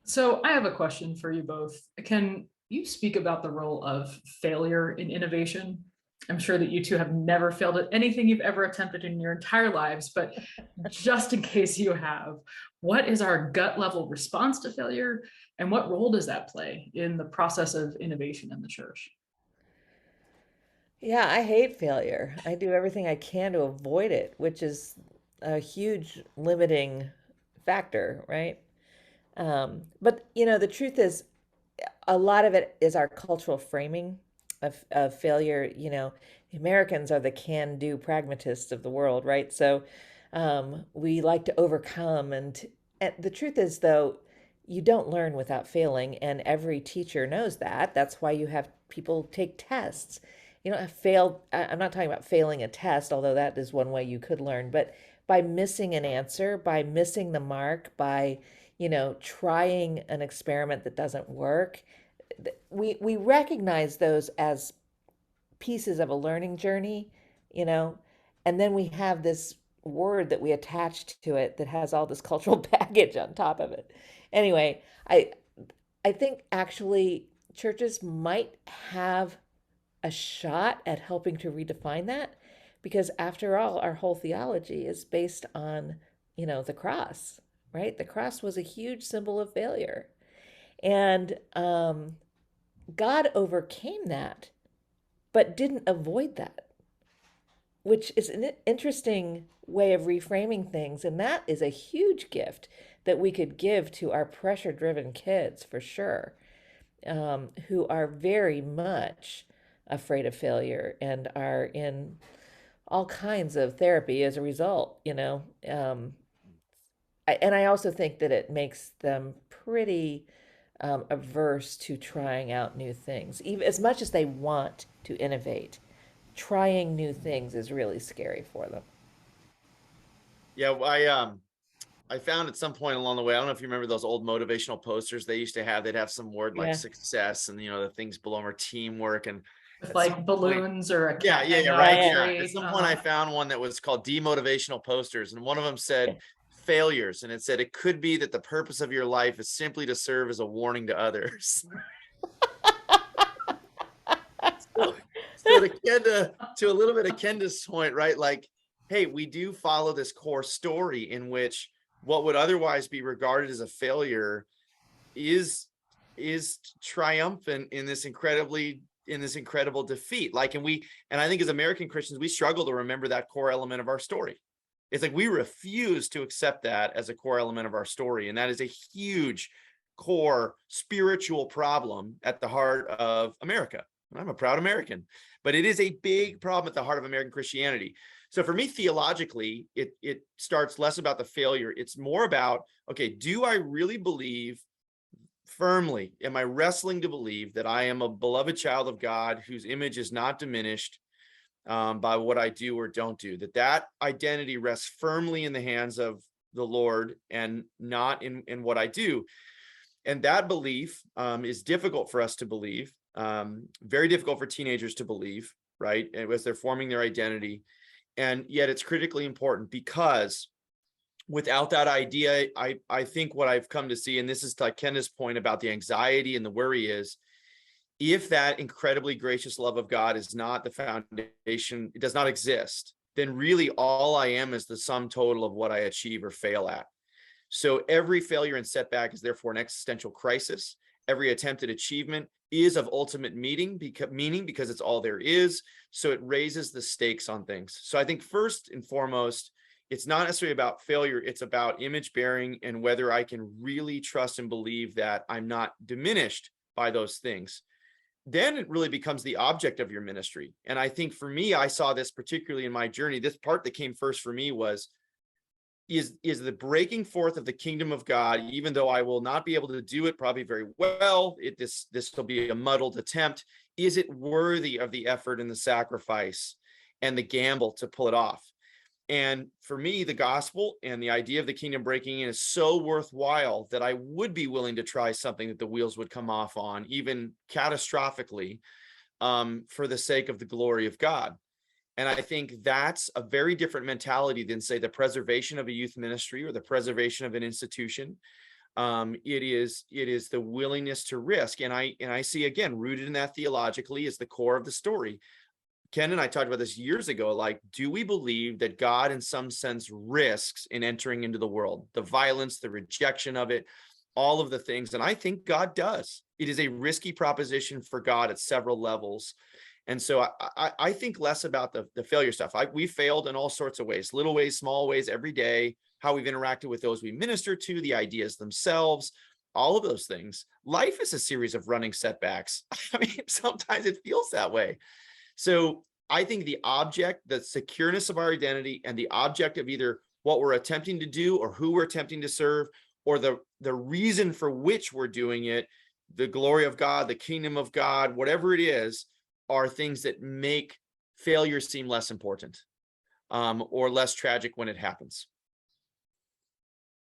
So I have a question for you both. Can you speak about the role of failure in innovation? I'm sure that you two have never failed at anything you've ever attempted in your entire lives, but just in case you have, what is our gut level response to failure? And what role does that play in the process of innovation in the church? Yeah, I hate failure. I do everything I can to avoid it, which is a huge limiting factor, right? But the truth is, a lot of it is our cultural framing of failure. Americans are the can-do pragmatists of the world, right? So we like to overcome, and the truth is, though, you don't learn without failing, and every teacher knows that. That's why you have people take tests. You don't have failed. I'm not talking about failing a test, although that is one way you could learn, but by missing an answer, by missing the mark, by trying an experiment that doesn't work, we recognize those as pieces of a learning journey, you know, and then we have this word that we attached to it that has all this cultural baggage on top of it. Anyway, I think actually churches might have a shot at helping to redefine that, because after all, our whole theology is based on, the cross, right? The cross was a huge symbol of failure. And God overcame that, but didn't avoid that, which is an interesting way of reframing things. And that is a huge gift that we could give to our pressure driven kids for sure, who are very much afraid of failure and are in all kinds of therapy as a result. And I also think that it makes them pretty averse to trying out new things. Even as much as they want to innovate, trying new things is really scary for them. Yeah, I found at some point along the way, I don't know if you remember those old motivational posters they used to have. They'd have some word like Yeah. success and the things below them are teamwork. And With at some like point, balloons or a yeah, cat yeah, yeah, hanging off right. a Yeah, Yeah. At tree. some point I found one that was called demotivational posters, and one of them said yeah. failures. And it said it could be that the purpose of your life is simply to serve as a warning to others. So, so to a little bit of Kenda's point, right? Like, hey, we do follow this core story in which what would otherwise be regarded as a failure is triumphant in this incredible defeat. Like, and I think as American Christians, we struggle to remember that core element of our story. It's like we refuse to accept that as a core element of our story, and that is a huge core spiritual problem at the heart of America. I'm a proud American, but it is a big problem at the heart of American Christianity. So for me, theologically, it starts less about the failure. It's more about, okay, do I really believe firmly, am I wrestling to believe that I am a beloved child of God whose image is not diminished by what I do or don't do, that identity rests firmly in the hands of the Lord and not in what I do. And that belief is difficult for us to believe, very difficult for teenagers to believe, right? As they're forming their identity. And yet it's critically important, because without that idea, I think what I've come to see, and this is like Kenda's point about the anxiety and the worry, is if that incredibly gracious love of God is not the foundation, it does not exist, then really all I am is the sum total of what I achieve or fail at. So every failure and setback is therefore an existential crisis. Every attempted achievement is of ultimate meaning because it's all there is. So it raises the stakes on things. So I think first and foremost, it's not necessarily about failure. It's about image bearing and whether I can really trust and believe that I'm not diminished by those things. Then it really becomes the object of your ministry. And I think for me, I saw this particularly in my journey. This part that came first for me was, is the breaking forth of the kingdom of God, even though I will not be able to do it probably very well, this will be a muddled attempt. Is it worthy of the effort and the sacrifice and the gamble to pull it off? And for me, the gospel and the idea of the kingdom breaking in is so worthwhile that I would be willing to try something that the wheels would come off on, even catastrophically, for the sake of the glory of God. And I think that's a very different mentality than, say, the preservation of a youth ministry or the preservation of an institution. It is the willingness to risk. And I see, again, rooted in that theologically is the core of the story. Ken and I talked about this years ago. Like, do we believe that God in some sense risks in entering into the world, the violence, the rejection of it, all of the things? And I think God does. It is a risky proposition for God at several levels. And so I think less about the failure stuff. We failed in all sorts of ways, little ways, small ways, every day, how we've interacted with those we minister to, the ideas themselves, all of those things. Life is a series of running setbacks. I mean, sometimes it feels that way. So I think the object, the secureness of our identity, and the object of either what we're attempting to do or who we're attempting to serve, or the reason for which we're doing it, the glory of God, the kingdom of God, whatever it is, are things that make failure seem less important, or less tragic when it happens.